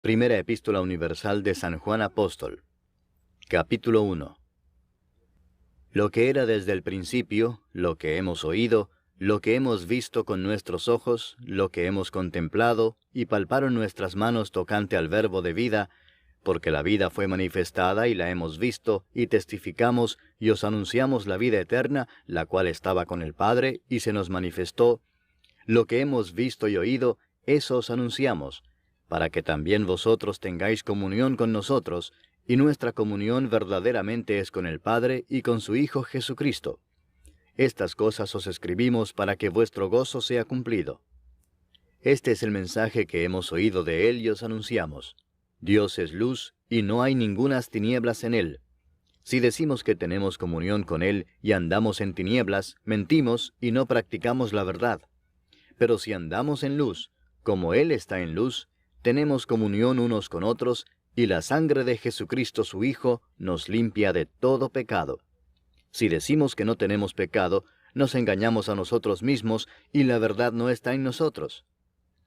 Primera Epístola Universal de San Juan Apóstol. Capítulo 1. Lo que era desde el principio, lo que hemos oído, lo que hemos visto con nuestros ojos, lo que hemos contemplado, y palparon nuestras manos tocante al Verbo de vida, porque la vida fue manifestada y la hemos visto, y testificamos, y os anunciamos la vida eterna, la cual estaba con el Padre, y se nos manifestó. Lo que hemos visto y oído, eso os anunciamos, para que también vosotros tengáis comunión con nosotros, y nuestra comunión verdaderamente es con el Padre y con su Hijo Jesucristo. Estas cosas os escribimos para que vuestro gozo sea cumplido. Este es el mensaje que hemos oído de Él y os anunciamos. Dios es luz, y no hay ningunas tinieblas en Él. Si decimos que tenemos comunión con Él y andamos en tinieblas, mentimos y no practicamos la verdad. Pero si andamos en luz, como Él está en luz, tenemos comunión unos con otros, y la sangre de Jesucristo su Hijo nos limpia de todo pecado. Si decimos que no tenemos pecado, nos engañamos a nosotros mismos, y la verdad no está en nosotros.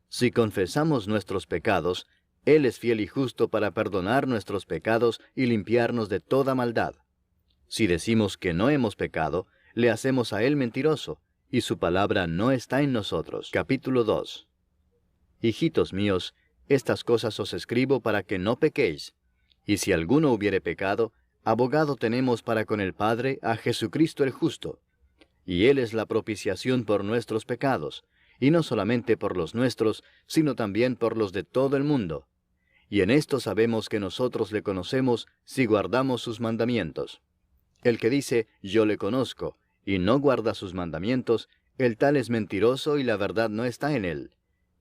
Si confesamos nuestros pecados, Él es fiel y justo para perdonar nuestros pecados y limpiarnos de toda maldad. Si decimos que no hemos pecado, le hacemos a Él mentiroso, y su palabra no está en nosotros. Capítulo 2. Hijitos míos, estas cosas os escribo para que no pequéis. Y si alguno hubiere pecado, abogado tenemos para con el Padre a Jesucristo el justo. Y Él es la propiciación por nuestros pecados, y no solamente por los nuestros, sino también por los de todo el mundo. Y en esto sabemos que nosotros le conocemos si guardamos sus mandamientos. El que dice, yo le conozco, y no guarda sus mandamientos, el tal es mentiroso y la verdad no está en él.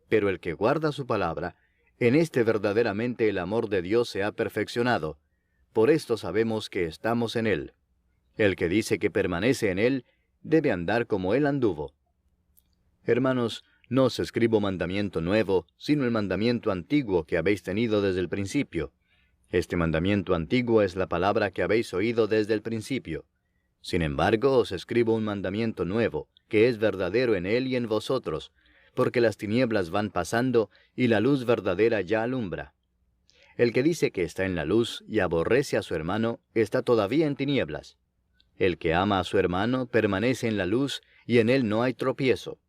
Pero el que guarda su palabra, en este verdaderamente el amor de Dios se ha perfeccionado. Por esto sabemos que estamos en él. El que dice que permanece en él, debe andar como él anduvo. Hermanos, no os escribo mandamiento nuevo, sino el mandamiento antiguo que habéis tenido desde el principio. Este mandamiento antiguo es la palabra que habéis oído desde el principio. Sin embargo, os escribo un mandamiento nuevo, que es verdadero en él y en vosotros, porque las tinieblas van pasando, y la luz verdadera ya alumbra. El que dice que está en la luz y aborrece a su hermano, está todavía en tinieblas. El que ama a su hermano permanece en la luz, y en él no hay tropiezo.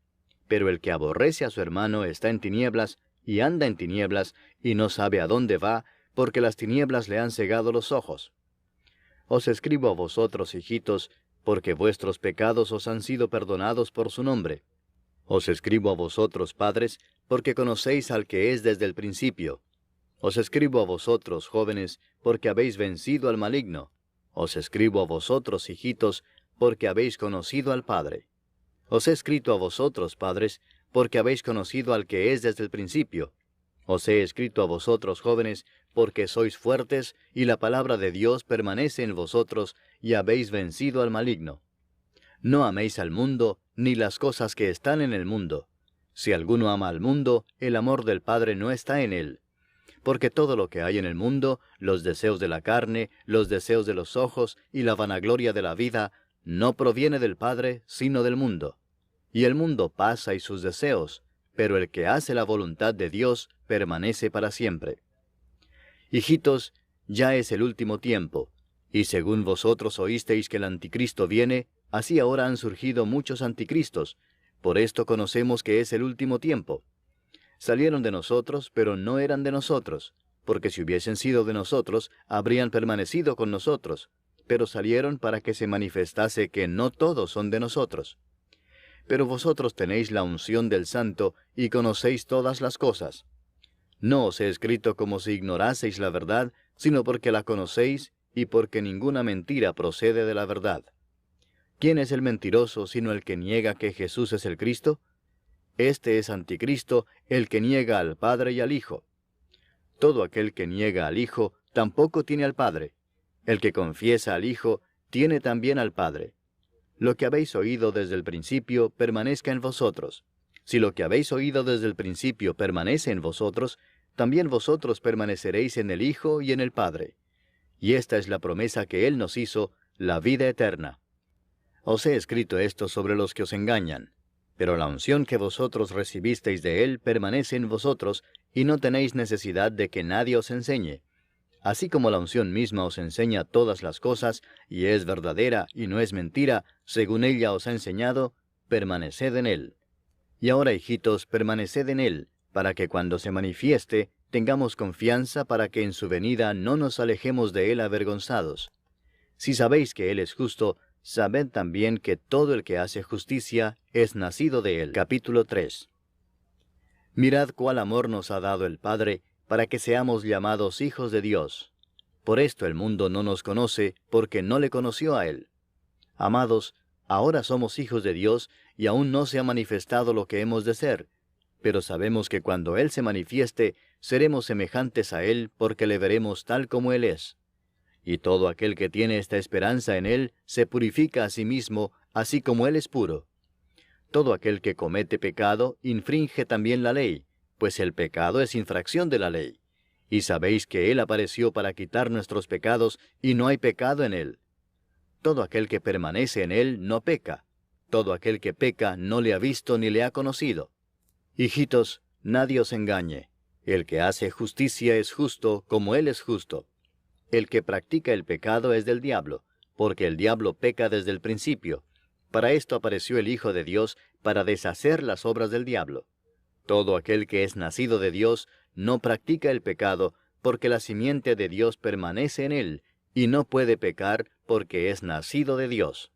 Pero el que aborrece a su hermano está en tinieblas, y anda en tinieblas, y no sabe a dónde va, porque las tinieblas le han cegado los ojos. Os escribo a vosotros, hijitos, porque vuestros pecados os han sido perdonados por su nombre. Os escribo a vosotros, padres, porque conocéis al que es desde el principio. Os escribo a vosotros, jóvenes, porque habéis vencido al maligno. Os escribo a vosotros, hijitos, porque habéis conocido al Padre. Os he escrito a vosotros, padres, porque habéis conocido al que es desde el principio. Os he escrito a vosotros, jóvenes, porque sois fuertes, y la palabra de Dios permanece en vosotros, y habéis vencido al maligno. No améis al mundo, ni las cosas que están en el mundo. Si alguno ama al mundo, el amor del Padre no está en él. Porque todo lo que hay en el mundo, los deseos de la carne, los deseos de los ojos y la vanagloria de la vida, no proviene del Padre, sino del mundo. Y el mundo pasa y sus deseos, pero el que hace la voluntad de Dios permanece para siempre. Hijitos, ya es el último tiempo, y según vosotros oísteis que el anticristo viene, así ahora han surgido muchos anticristos. Por esto conocemos que es el último tiempo. Salieron de nosotros, pero no eran de nosotros, porque si hubiesen sido de nosotros, habrían permanecido con nosotros, pero salieron para que se manifestase que no todos son de nosotros. Pero vosotros tenéis la unción del Santo y conocéis todas las cosas. No os he escrito como si ignoraseis la verdad, sino porque la conocéis y porque ninguna mentira procede de la verdad. ¿Quién es el mentiroso sino el que niega que Jesús es el Cristo? Este es anticristo, el que niega al Padre y al Hijo. Todo aquel que niega al Hijo tampoco tiene al Padre. El que confiesa al Hijo tiene también al Padre. Lo que habéis oído desde el principio permanezca en vosotros. Si lo que habéis oído desde el principio permanece en vosotros, también vosotros permaneceréis en el Hijo y en el Padre. Y esta es la promesa que Él nos hizo, la vida eterna. Os he escrito esto sobre los que os engañan. Pero la unción que vosotros recibisteis de Él permanece en vosotros, y no tenéis necesidad de que nadie os enseñe. Así como la unción misma os enseña todas las cosas, y es verdadera y no es mentira, según ella os ha enseñado, permaneced en Él. Y ahora, hijitos, permaneced en Él, para que cuando se manifieste, tengamos confianza para que en su venida no nos alejemos de Él avergonzados. Si sabéis que Él es justo, sabed también que todo el que hace justicia es nacido de Él. Capítulo 3. Mirad cuál amor nos ha dado el Padre, para que seamos llamados hijos de Dios. Por esto el mundo no nos conoce, porque no le conoció a Él. Amados, ahora somos hijos de Dios, y aún no se ha manifestado lo que hemos de ser. Pero sabemos que cuando Él se manifieste, seremos semejantes a Él, porque le veremos tal como Él es. Y todo aquel que tiene esta esperanza en Él, se purifica a sí mismo, así como Él es puro. Todo aquel que comete pecado, infringe también la ley, pues el pecado es infracción de la ley. Y sabéis que Él apareció para quitar nuestros pecados, y no hay pecado en Él. Todo aquel que permanece en Él no peca. Todo aquel que peca no le ha visto ni le ha conocido. Hijitos, nadie os engañe. El que hace justicia es justo, como Él es justo. El que practica el pecado es del diablo, porque el diablo peca desde el principio. Para esto apareció el Hijo de Dios, para deshacer las obras del diablo. Todo aquel que es nacido de Dios no practica el pecado, porque la simiente de Dios permanece en él, y no puede pecar porque es nacido de Dios.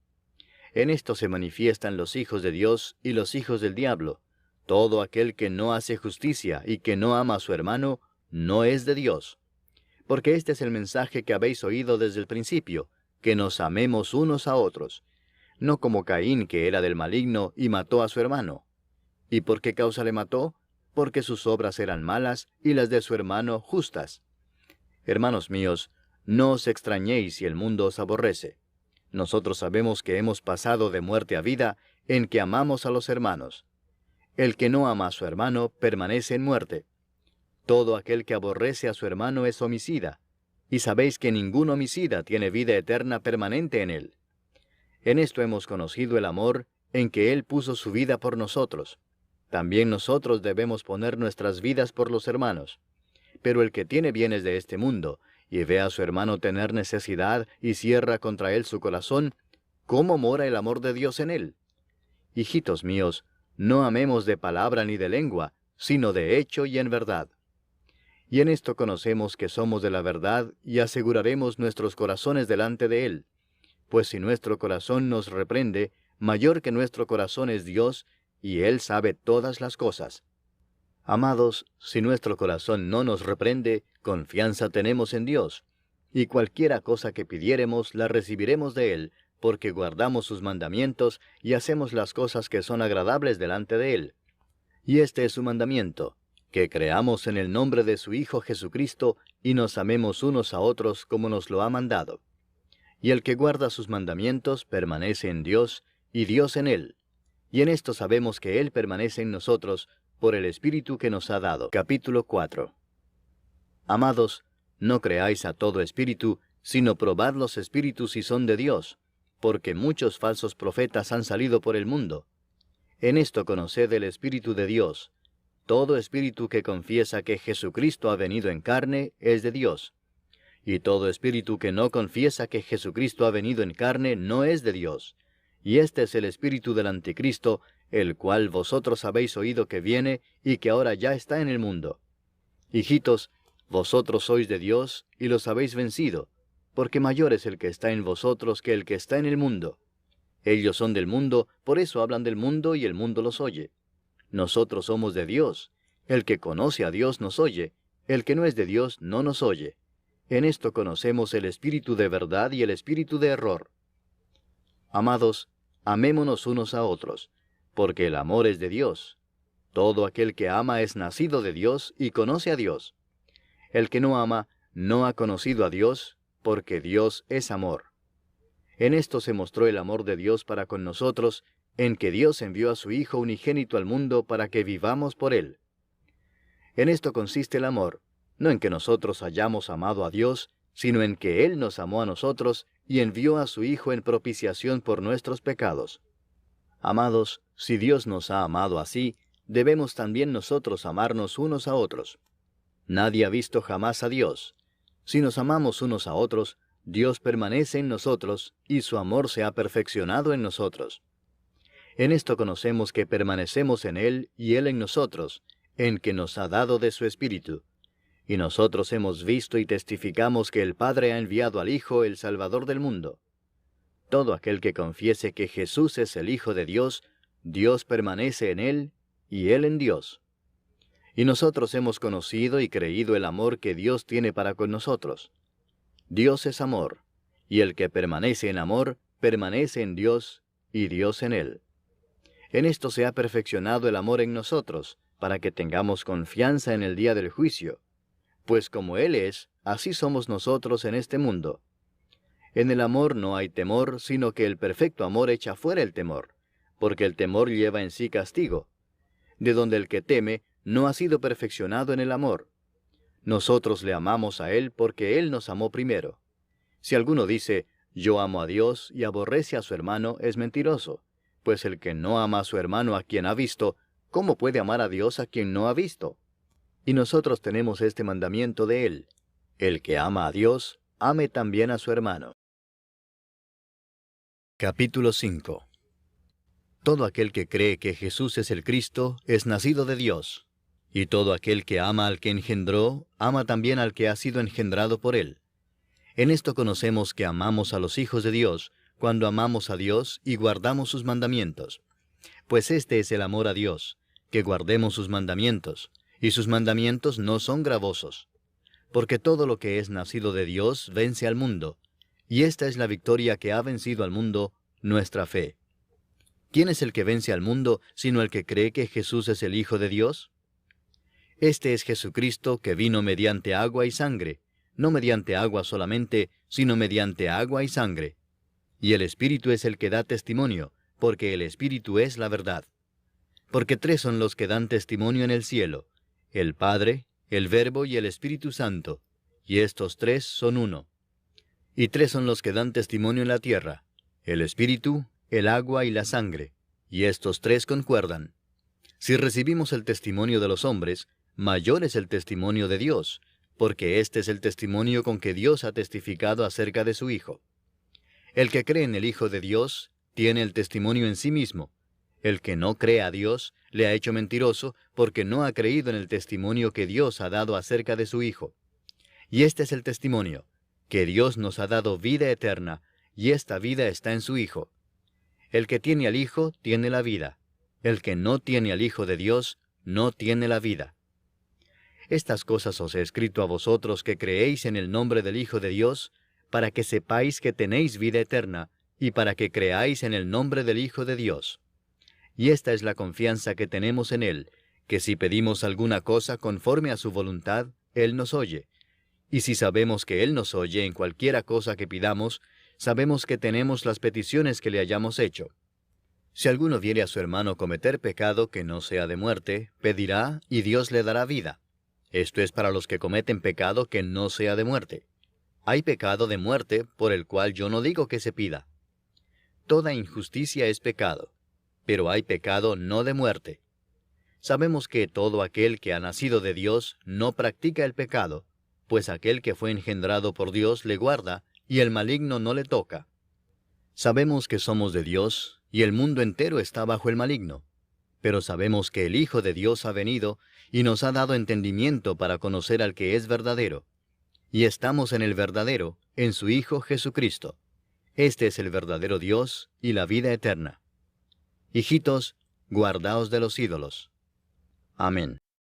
En esto se manifiestan los hijos de Dios y los hijos del diablo. Todo aquel que no hace justicia y que no ama a su hermano, no es de Dios. Porque este es el mensaje que habéis oído desde el principio, que nos amemos unos a otros. No como Caín, que era del maligno, y mató a su hermano. ¿Y por qué causa le mató? Porque sus obras eran malas, y las de su hermano justas. Hermanos míos, no os extrañéis si el mundo os aborrece. Nosotros sabemos que hemos pasado de muerte a vida, en que amamos a los hermanos. El que no ama a su hermano permanece en muerte. Todo aquel que aborrece a su hermano es homicida, y sabéis que ningún homicida tiene vida eterna permanente en él. En esto hemos conocido el amor, en que Él puso su vida por nosotros. También nosotros debemos poner nuestras vidas por los hermanos. Pero el que tiene bienes de este mundo, y ve a su hermano tener necesidad, y cierra contra él su corazón, ¿cómo mora el amor de Dios en él? Hijitos míos, no amemos de palabra ni de lengua, sino de hecho y en verdad. Y en esto conocemos que somos de la verdad, y aseguraremos nuestros corazones delante de Él. Pues si nuestro corazón nos reprende, mayor que nuestro corazón es Dios, y Él sabe todas las cosas. Amados, si nuestro corazón no nos reprende, confianza tenemos en Dios, y cualquiera cosa que pidiéremos la recibiremos de Él, porque guardamos sus mandamientos y hacemos las cosas que son agradables delante de Él. Y este es su mandamiento, que creamos en el nombre de su Hijo Jesucristo, y nos amemos unos a otros como nos lo ha mandado. Y el que guarda sus mandamientos permanece en Dios, y Dios en él. Y en esto sabemos que Él permanece en nosotros, por el Espíritu que nos ha dado. Capítulo 4. Amados, no creáis a todo espíritu, sino probad los espíritus si son de Dios, porque muchos falsos profetas han salido por el mundo. En esto conoced el Espíritu de Dios. Todo espíritu que confiesa que Jesucristo ha venido en carne es de Dios. Y todo espíritu que no confiesa que Jesucristo ha venido en carne no es de Dios. Y este es el espíritu del anticristo, el cual vosotros habéis oído que viene y que ahora ya está en el mundo. Hijitos, vosotros sois de Dios y los habéis vencido, porque mayor es el que está en vosotros que el que está en el mundo. Ellos son del mundo, por eso hablan del mundo y el mundo los oye. Nosotros somos de Dios. El que conoce a Dios nos oye, el que no es de Dios no nos oye. En esto conocemos el espíritu de verdad y el espíritu de error. Amados, amémonos unos a otros, porque el amor es de Dios. Todo aquel que ama es nacido de Dios y conoce a Dios. El que no ama no ha conocido a Dios, porque Dios es amor. En esto se mostró el amor de Dios para con nosotros, en que Dios envió a su Hijo unigénito al mundo para que vivamos por Él. En esto consiste el amor, no en que nosotros hayamos amado a Dios, sino en que Él nos amó a nosotros y envió a su Hijo en propiciación por nuestros pecados. Amados, si Dios nos ha amado así, debemos también nosotros amarnos unos a otros. Nadie ha visto jamás a Dios. Si nos amamos unos a otros, Dios permanece en nosotros, y su amor se ha perfeccionado en nosotros. En esto conocemos que permanecemos en Él y Él en nosotros, en que nos ha dado de su Espíritu. Y nosotros hemos visto y testificamos que el Padre ha enviado al Hijo, el Salvador del mundo. Todo aquel que confiese que Jesús es el Hijo de Dios, Dios permanece en Él, y Él en Dios. Y nosotros hemos conocido y creído el amor que Dios tiene para con nosotros. Dios es amor, y el que permanece en amor, permanece en Dios, y Dios en él. En esto se ha perfeccionado el amor en nosotros, para que tengamos confianza en el día del juicio. Pues como Él es, así somos nosotros en este mundo. En el amor no hay temor, sino que el perfecto amor echa fuera el temor, porque el temor lleva en sí castigo, de donde el que teme no ha sido perfeccionado en el amor. Nosotros le amamos a Él porque Él nos amó primero. Si alguno dice, yo amo a Dios y aborrece a su hermano, es mentiroso, pues el que no ama a su hermano a quien ha visto, ¿cómo puede amar a Dios a quien no ha visto? Y nosotros tenemos este mandamiento de Él: el que ama a Dios, ame también a su hermano. Capítulo 5. Todo aquel que cree que Jesús es el Cristo es nacido de Dios, y todo aquel que ama al que engendró, ama también al que ha sido engendrado por Él. En esto conocemos que amamos a los hijos de Dios, cuando amamos a Dios y guardamos sus mandamientos. Pues este es el amor a Dios, que guardemos sus mandamientos, y sus mandamientos no son gravosos. Porque todo lo que es nacido de Dios vence al mundo, y esta es la victoria que ha vencido al mundo, nuestra fe. ¿Quién es el que vence al mundo, sino el que cree que Jesús es el Hijo de Dios? Este es Jesucristo, que vino mediante agua y sangre, no mediante agua solamente, sino mediante agua y sangre. Y el Espíritu es el que da testimonio, porque el Espíritu es la verdad. Porque tres son los que dan testimonio en el cielo: el Padre, el Verbo y el Espíritu Santo, y estos tres son uno. Y tres son los que dan testimonio en la tierra: el Espíritu, el agua y la sangre, y estos tres concuerdan. Si recibimos el testimonio de los hombres, mayor es el testimonio de Dios, porque este es el testimonio con que Dios ha testificado acerca de su Hijo. El que cree en el Hijo de Dios tiene el testimonio en sí mismo. El que no cree a Dios le ha hecho mentiroso, porque no ha creído en el testimonio que Dios ha dado acerca de su Hijo. Y este es el testimonio, que Dios nos ha dado vida eterna, y esta vida está en su Hijo. El que tiene al Hijo tiene la vida. El que no tiene al Hijo de Dios no tiene la vida. Estas cosas os he escrito a vosotros que creéis en el nombre del Hijo de Dios, para que sepáis que tenéis vida eterna, y para que creáis en el nombre del Hijo de Dios. Y esta es la confianza que tenemos en Él, que si pedimos alguna cosa conforme a su voluntad, Él nos oye. Y si sabemos que Él nos oye en cualquiera cosa que pidamos, sabemos que tenemos las peticiones que le hayamos hecho. Si alguno viere a su hermano cometer pecado que no sea de muerte, pedirá, y Dios le dará vida. Esto es para los que cometen pecado que no sea de muerte. Hay pecado de muerte, por el cual yo no digo que se pida. Toda injusticia es pecado, pero hay pecado no de muerte. Sabemos que todo aquel que ha nacido de Dios no practica el pecado, pues aquel que fue engendrado por Dios le guarda, y el maligno no le toca. Sabemos que somos de Dios, y el mundo entero está bajo el maligno. Pero sabemos que el Hijo de Dios ha venido, y nos ha dado entendimiento para conocer al que es verdadero. Y estamos en el verdadero, en su Hijo Jesucristo. Este es el verdadero Dios y la vida eterna. Hijitos, guardaos de los ídolos. Amén.